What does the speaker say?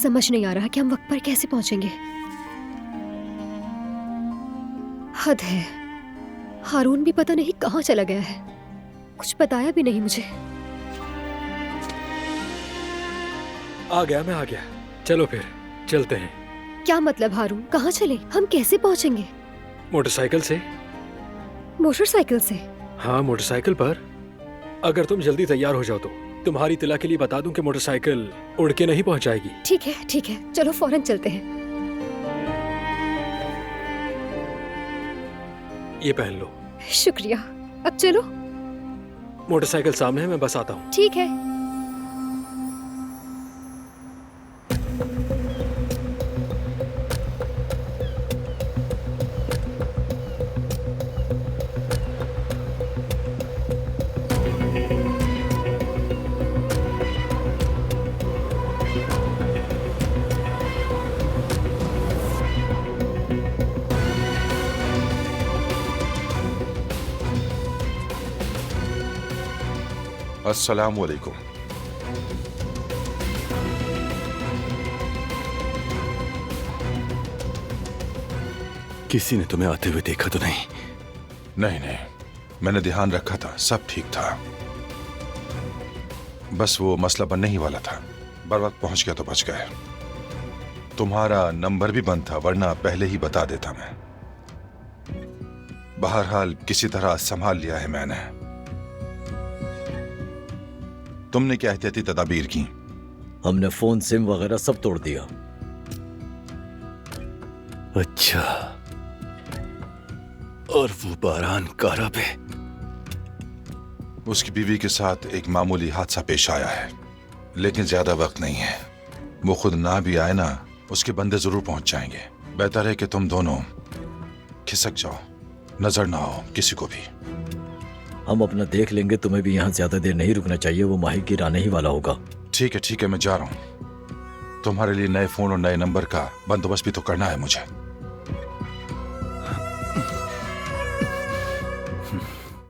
समझ नहीं आ रहा कि हम वक्त पर कैसे पहुंचेंगे। हद है, हारून भी पता नहीं कहाँ चला गया है, कुछ बताया भी नहीं मुझे। आ गया। चलो फिर चलते हैं। क्या मतलब हारून, कहाँ चले? हम कैसे पहुंचेंगे? मोटरसाइकिल से। मोटरसाइकिल से? हाँ, मोटरसाइकिल पर। अगर तुम जल्दी तैयार हो जाओ तो तुम्हारी तिला के लिए बता दूं कि मोटरसाइकिल उड़ के नहीं पहुंच जाएगी। ठीक है, चलो फौरन चलते हैं। ये पहन लो। शुक्रिया। अब चलो। मोटरसाइकिल सामने है, मैं बस आता हूँ। ठीक है। अस्सलाम वालेकुम। किसी ने तुम्हें आते हुए देखा तो नहीं? नहीं, मैंने ध्यान रखा था, सब ठीक था। बस वो मसला बनने ही वाला था। बर वक्त पहुंच गया तो बच गए। तुम्हारा नंबर भी बंद था, वरना पहले ही बता देता मैं। बहरहाल किसी तरह संभाल लिया है मैंने। तुमने क्या एहतियाती तदाबीर की? हमने फोन, सिम वगैरह सब तोड़ दिया। अच्छा, और वो बारान कारा पे? उसकी बीवी के साथ एक मामूली हादसा पेश आया है, लेकिन ज्यादा वक्त नहीं है। वो खुद ना भी आए ना, उसके बंदे जरूर पहुंच जाएंगे। बेहतर है कि तुम दोनों खिसक जाओ, नजर ना आओ किसी को भी। हम अपना देख लेंगे, तुम्हें भी यहाँ ज्यादा देर नहीं रुकना चाहिए, वो माहिर आने ही वाला होगा। ठीक है, मैं जा रहा हूं। तुम्हारे लिए नए फोन और नए नंबर का बंदोबस्त भी तो करना है मुझे।